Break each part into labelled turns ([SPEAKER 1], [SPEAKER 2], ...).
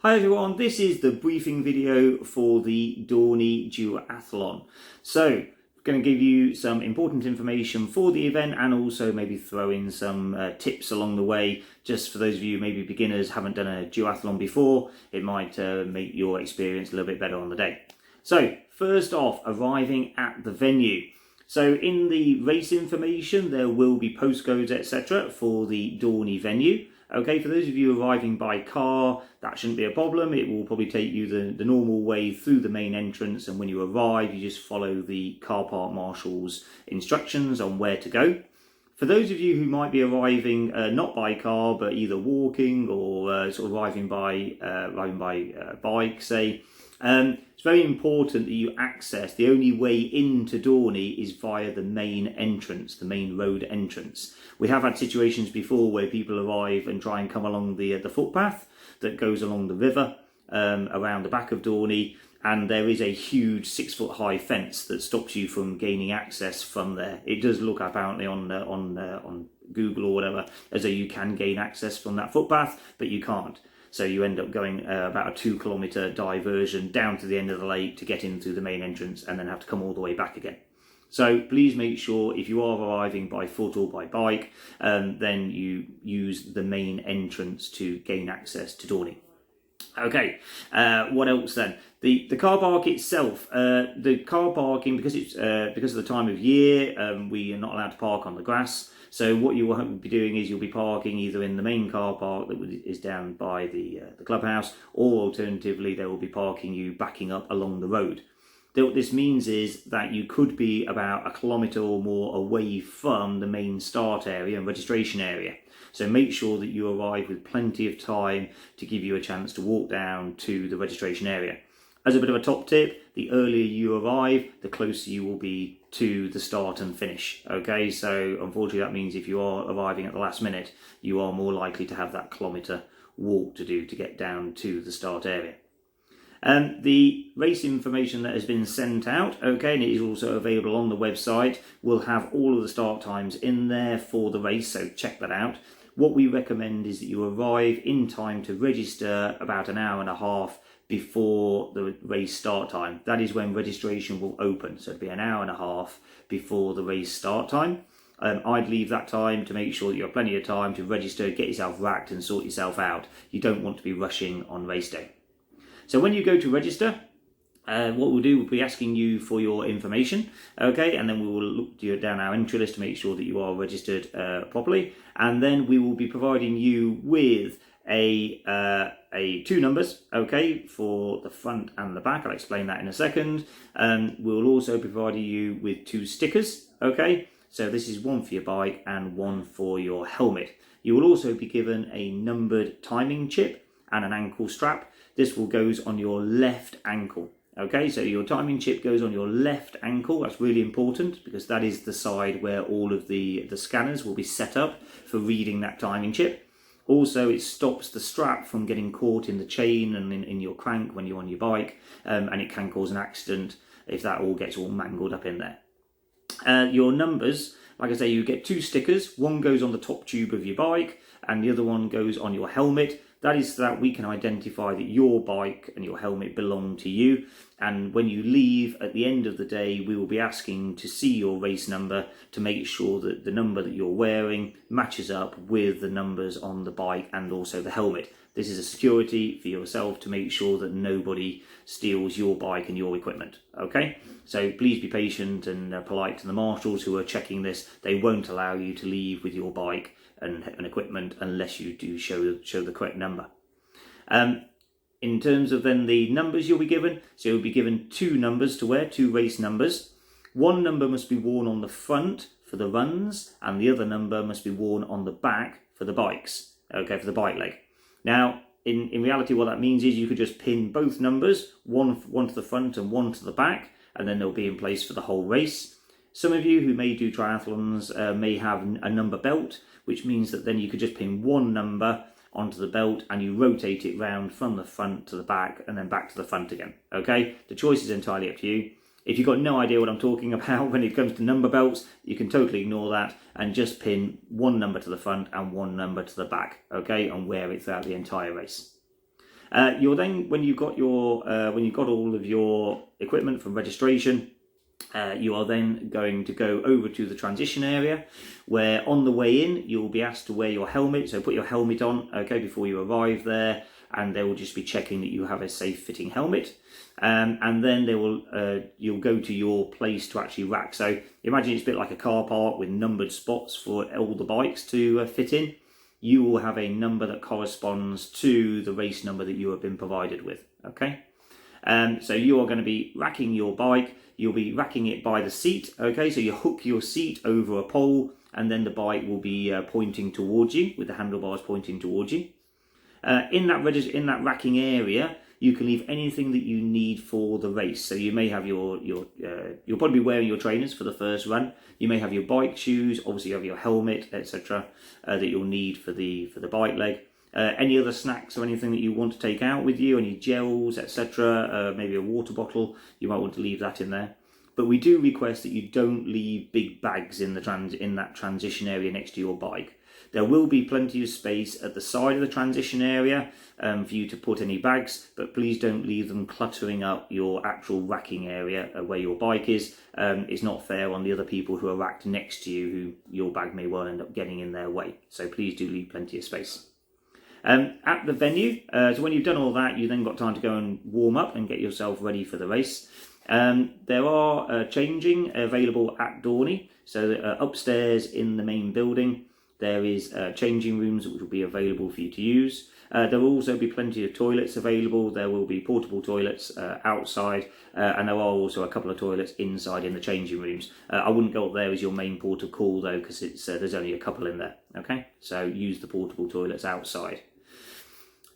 [SPEAKER 1] Hi everyone, this is the briefing video for the Dorney Duathlon. So, I'm going to give you some important information for the event and also maybe throw in some tips along the way, just for those of you maybe beginners, haven't done a duathlon before. It might make your experience a little bit better on the day. So, first off, arriving at the venue. So in the race information, there will be postcodes, etc. for the Dorney venue. Okay, for those of you arriving by car, that shouldn't be a problem. It will probably take you the normal way through the main entrance, and when you arrive, you just follow the car park marshal's instructions on where to go. For those of you who might be arriving not by car, but either walking or sort of arriving by bike, say, it's very important that you access, the only way into Dorney is via the main entrance, the main road entrance. We have had situations before where people arrive and try and come along the footpath that goes along the river around the back of Dorney, and there is a huge 6-foot-high fence that stops you from gaining access from there. It does look apparently on Google or whatever as though you can gain access from that footpath, but you can't. So you end up going about a 2-kilometre diversion down to the end of the lake to get into the main entrance and then have to come all the way back again. So please make sure if you are arriving by foot or by bike, then you use the main entrance to gain access to Dorney. Okay, what else then? The car park itself, the car parking, because of the time of year, we are not allowed to park on the grass. So what you will be doing is you'll be parking either in the main car park that is down by the clubhouse, or alternatively they will be parking you backing up along the road. What this means is that you could be about 1 kilometre or more away from the main start area and registration area. So make sure that you arrive with plenty of time to give you a chance to walk down to the registration area. As a bit of a top tip, the earlier you arrive, the closer you will be to the start and finish. Okay, so unfortunately that means if you are arriving at the last minute, you are more likely to have that kilometre walk to do to get down to the start area. The race information that has been sent out, okay, and it is also available on the website, will have all of the start times in there for the race, so check that out. What we recommend is that you arrive in time to register about an hour and a half before the race start time. That is when registration will open, so it'll be an hour and a half before the race start time. I'd leave that time to make sure that you have plenty of time to register, get yourself racked and sort yourself out. You don't want to be rushing on race day. So when you go to register, what we'll do, we'll be asking you for your information, okay, and then we will look down our entry list to make sure that you are registered properly, and then we will be providing you with two numbers, okay, for the front and the back. I'll explain that in a second. We'll also be providing you with 2 stickers, okay, so this is one for your bike and one for your helmet. You will also be given a numbered timing chip and an ankle strap. This goes on your left ankle. Okay, so your timing chip goes on your left ankle. That's really important because that is the side where all of the scanners will be set up for reading that timing chip. Also, it stops the strap from getting caught in the chain and in your crank when you're on your bike, and it can cause an accident if that all gets all mangled up in there. Your numbers, like I say, you get 2 stickers. One goes on the top tube of your bike and the other one goes on your helmet. That is so that we can identify that your bike and your helmet belong to you. And when you leave at the end of the day, we will be asking to see your race number to make sure that the number that you're wearing matches up with the numbers on the bike and also the helmet. This is a security for yourself to make sure that nobody steals your bike and your equipment. Okay? So please be patient and polite to the marshals who are checking this. They won't allow you to leave with your bike and equipment unless you do show the correct number. In terms of then the numbers you'll be given, so you'll be given 2 numbers to wear, 2 race numbers. One number must be worn on the front for the runs, and the other number must be worn on the back for the bikes, okay, for the bike leg. Now, in reality, what that means is you could just pin both numbers, one to the front and one to the back, and then they'll be in place for the whole race. Some of you who may do triathlons may have a number belt, which means that then you could just pin one number onto the belt and you rotate it round from the front to the back and then back to the front again. Okay, the choice is entirely up to you. If you've got no idea what I'm talking about when it comes to number belts, you can totally ignore that and just pin one number to the front and one number to the back, okay, and wear it throughout the entire race. You're then, when you've got all of your equipment from registration, you are then going to go over to the transition area, where on the way in you'll be asked to wear your helmet. So put your helmet on, okay, before you arrive there, and they will just be checking that you have a safe fitting helmet. And then they will you'll go to your place to actually rack. So imagine it's a bit like a car park with numbered spots for all the bikes to fit in. You will have a number that corresponds to the race number that you have been provided with, okay? So you are going to be racking your bike. You'll be racking it by the seat, okay? So you hook your seat over a pole, and then the bike will be pointing towards you, with the handlebars pointing towards you. In that racking area, you can leave anything that you need for the race. So you may have you'll probably be wearing your trainers for the first run. You may have your bike shoes, obviously you have your helmet, etc. That you'll need for the bike leg. Any other snacks or anything that you want to take out with you, any gels, etc. Maybe a water bottle, you might want to leave that in there. But we do request that you don't leave big bags in that transition area next to your bike. There will be plenty of space at the side of the transition area for you to put any bags, but please don't leave them cluttering up your actual racking area where your bike is. It's not fair on the other people who are racked next to you, who your bag may well end up getting in their way. So please do leave plenty of space. At the venue, so when you've done all that, you then got time to go and warm up and get yourself ready for the race. There are changing available at Dorney. So upstairs in the main building, there is changing rooms which will be available for you to use. There will also be plenty of toilets available. There will be portable toilets outside, and there are also a couple of toilets inside in the changing rooms. I wouldn't go up there as your main port of call though, because there's only a couple in there. Okay, so use the portable toilets outside.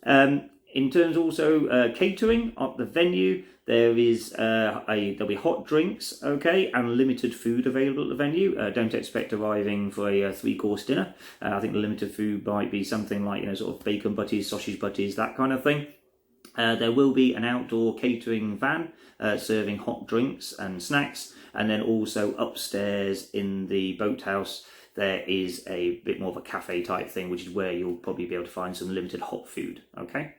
[SPEAKER 1] In terms also catering at the venue, there'll be hot drinks, okay, and limited food available at the venue. Don't expect arriving for a 3-course dinner. I think the limited food might be something like, sort of bacon butties, sausage butties, that kind of thing. There will be an outdoor catering van serving hot drinks and snacks, and then also upstairs in the boathouse there is a bit more of a cafe type thing, which is where you'll probably be able to find some limited hot food, okay?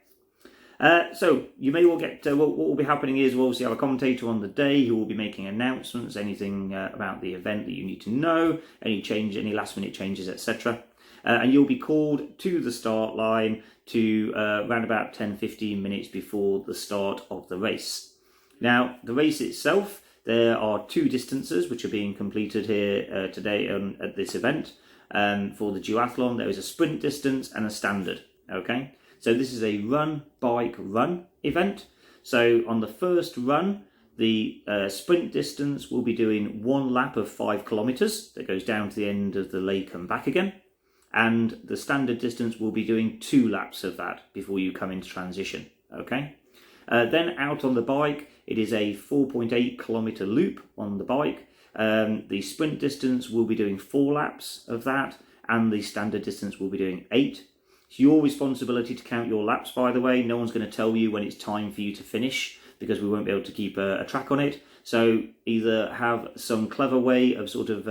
[SPEAKER 1] So you may well get, what will be happening is we'll obviously have a commentator on the day who will be making announcements, anything about the event that you need to know, any last minute changes, etc. And you'll be called to the start line to around about 10-15 minutes before the start of the race. Now, the race itself, there are 2 distances which are being completed here today at this event. For the duathlon, there is a sprint distance and a standard, okay? So this is a run, bike, run event. So on the first run, the sprint distance will be doing 1 lap of 5 kilometers that goes down to the end of the lake and back again. And the standard distance will be doing 2 laps of that before you come into transition, okay? Then out on the bike, it is a 4.8 kilometer loop on the bike. The sprint distance will be doing 4 laps of that, and the standard distance will be doing 8. It's your responsibility to count your laps, by the way. No one's going to tell you when it's time for you to finish, because we won't be able to keep a track on it. So either have some clever way of sort of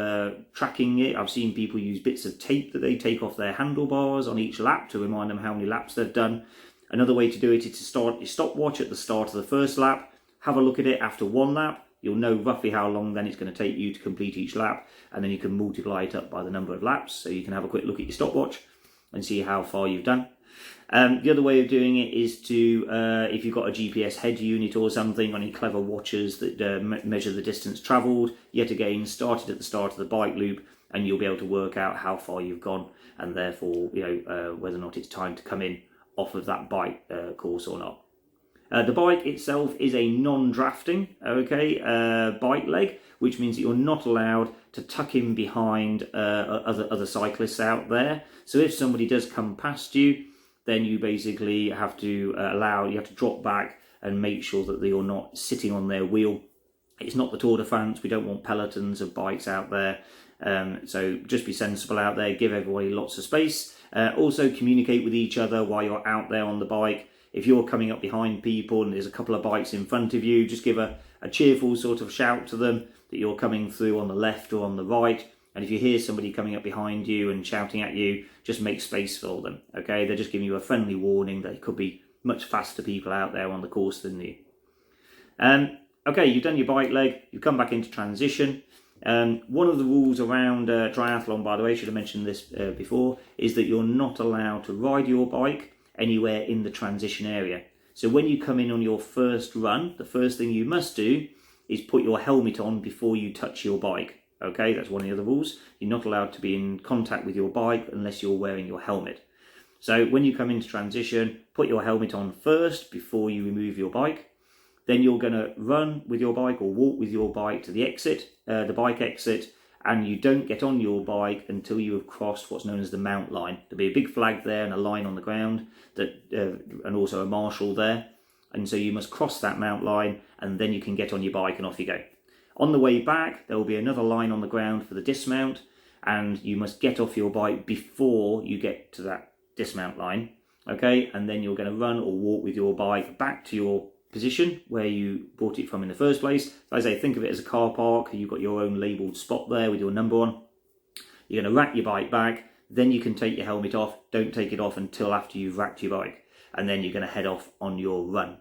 [SPEAKER 1] tracking it. I've seen people use bits of tape that they take off their handlebars on each lap to remind them how many laps they've done. Another way to do it is to start your stopwatch at the start of the first lap. Have a look at it after 1 lap. You'll know roughly how long then it's going to take you to complete each lap, and then you can multiply it up by the number of laps. So you can have a quick look at your stopwatch and see how far you've done. The other way of doing it is to, if you've got a GPS head unit or something, any clever watches that measure the distance travelled, yet again, start it at the start of the bike loop, and you'll be able to work out how far you've gone, and therefore, whether or not it's time to come in off of that bike course or not. The bike itself is a non-drafting, bike leg, which means that you're not allowed to tuck in behind other cyclists out there. So if somebody does come past you, then you basically have to drop back and make sure that you're not sitting on their wheel. It's not the Tour de France. We don't want pelotons of bikes out there. So just be sensible out there. Give everybody lots of space. Also communicate with each other while you're out there on the bike. If you're coming up behind people and there's a couple of bikes in front of you, just give a cheerful sort of shout to them that you're coming through on the left or on the right. And if you hear somebody coming up behind you and shouting at you, just make space for them, okay? They're just giving you a friendly warning. They could be much faster people out there on the course than you. Okay, you've done your bike leg, you've come back into transition. One of the rules around triathlon, by the way, I should have mentioned this before, is that you're not allowed to ride your bike anywhere in the transition area. So when you come in on your first run, the first thing you must do is put your helmet on before you touch your bike. Okay, that's one of the other rules. You're not allowed to be in contact with your bike unless you're wearing your helmet. So when you come into transition, put your helmet on first before you remove your bike. Then you're going to run with your bike or walk with your bike to the exit, the bike exit, and you don't get on your bike until you have crossed what's known as the mount line. There'll be a big flag there and a line on the ground, and also a marshal there. And so you must cross that mount line, and then you can get on your bike and off you go. On the way back, there will be another line on the ground for the dismount, and you must get off your bike before you get to that dismount line. Okay, and then you're going to run or walk with your bike back to your position where you bought it from in the first place. As I say, think of it as a car park. You've got your own labelled spot there with your number on. You're going to rack your bike back, then you can take your helmet off. Don't take it off until after you've racked your bike, and then you're going to head off on your run.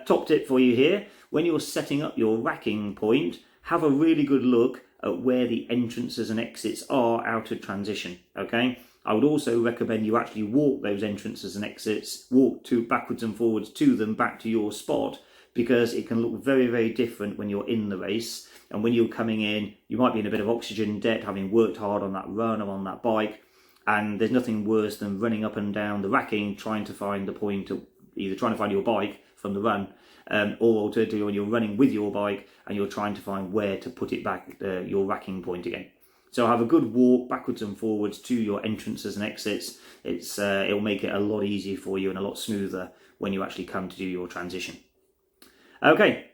[SPEAKER 1] Top tip for you here, when you're setting up your racking point, have a really good look at where the entrances and exits are out of transition, okay? I would also recommend you actually walk those entrances and exits, walk backwards and forwards to them back to your spot, because it can look very, very different when you're in the race. And when you're coming in, you might be in a bit of oxygen debt, having worked hard on that run or on that bike, and there's nothing worse than running up and down the racking, trying to find the point of either trying to find your bike from the run, or alternatively when you're running with your bike and you're trying to find where to put it back, your racking point again. So have a good walk backwards and forwards to your entrances and exits. It'll make it a lot easier for you and a lot smoother when you actually come to do your transition. Okay,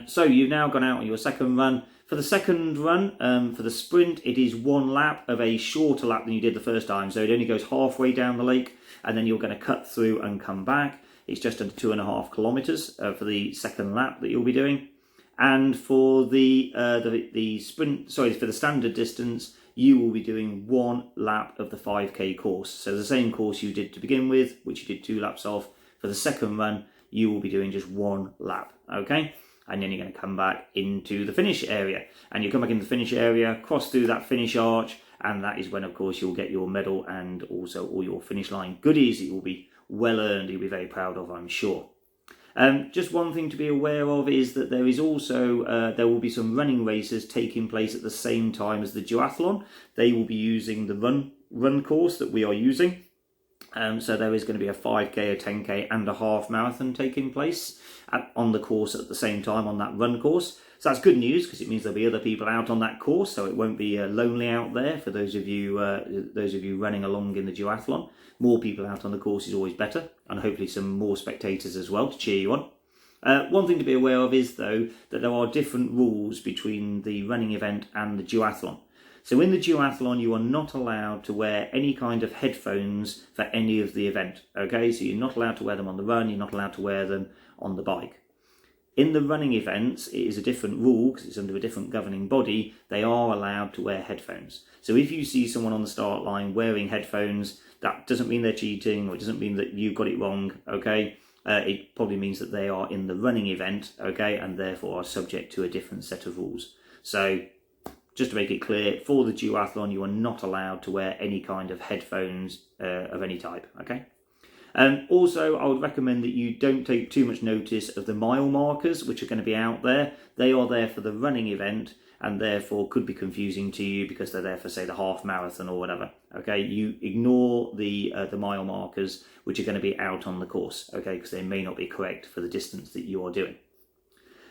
[SPEAKER 1] so you've now gone out on your second run. For the second run, for the sprint, it is one lap of a shorter lap than you did the first time. So it only goes halfway down the lake, and then you're going to cut through and come back. It's just under 2.5 kilometres for the second lap that you'll be doing. And for the sprint, for the standard distance, you will be doing one lap of the 5k course. So the same course you did to begin with, which you did 2 laps of. For the second run, you will be doing just one lap, okay? And then you're going to come back into the finish area. And you come back into the finish area, cross through that finish arch, and that is when, of course, you'll get your medal and also all your finish line goodies. It will be well earned, you'll be very proud of, I'm sure. Just one thing to be aware of is that there is also, there will be some running races taking place at the same time as the duathlon. They will be using the run course that we are using. So there is going to be a 5k, a 10k and a half marathon taking place on the course at the same time on that run course. So that's good news because it means there'll be other people out on that course, so it won't be lonely out there for those of you running along in the duathlon. More people out on the course is always better, and hopefully some more spectators as well to cheer you on. One thing to be aware of is, though, that there are different rules between the running event and the duathlon. So in the duathlon, you are not allowed to wear any kind of headphones for any of the event, okay? So you're not allowed to wear them on the run, you're not allowed to wear them on the bike. In the running events, it is a different rule because it's under a different governing body. They are allowed to wear headphones. So if you see someone on the start line wearing headphones, that doesn't mean they're cheating, or it doesn't mean that you got it wrong, okay? It probably means that they are in the running event, okay, and therefore are subject to a different set of rules. So just to make it clear, for the duathlon, you are not allowed to wear any kind of headphones of any type, okay? Also, I would recommend that you don't take too much notice of the mile markers, which are going to be out there. They are there for the running event, and therefore could be confusing to you because they're there for, say, the half marathon or whatever. Okay, you ignore the mile markers, which are going to be out on the course, okay, because they may not be correct for the distance that you are doing.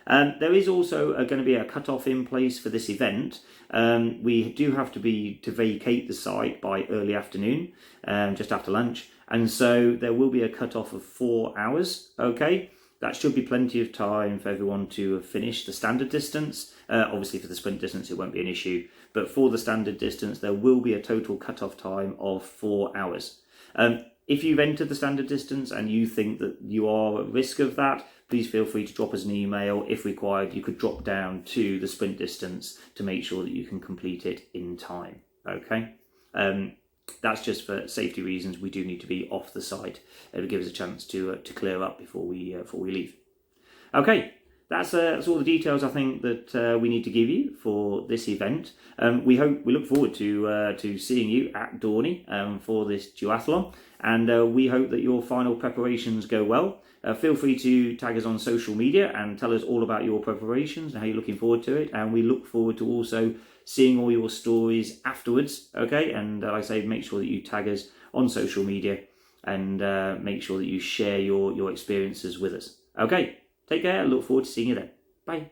[SPEAKER 1] There is also going to be a cut-off in place for this event. We do have to vacate the site by early afternoon, just after lunch, and so there will be a cut-off of 4 hours, okay? That should be plenty of time for everyone to finish the standard distance. Obviously for the sprint distance it won't be an issue, but for the standard distance there will be a total cut-off time of 4 hours. If you've entered the standard distance and you think that you are at risk of that, please feel free to drop us an email. If required, you could drop down to the sprint distance to make sure that you can complete it in time, okay? that's just for safety reasons. We do need to be off the side. It'll give us a chance to clear up before we leave. Okay, that's all the details I think that we need to give you for this event. We look forward to seeing you at Dorney for this duathlon, and we hope that your final preparations go well. Feel free to tag us on social media and tell us all about your preparations and how you're looking forward to it. And we look forward to also seeing all your stories afterwards. Okay, and like I say, make sure that you tag us on social media and make sure that you share your experiences with us. Okay. Take care. I look forward to seeing you then. Bye.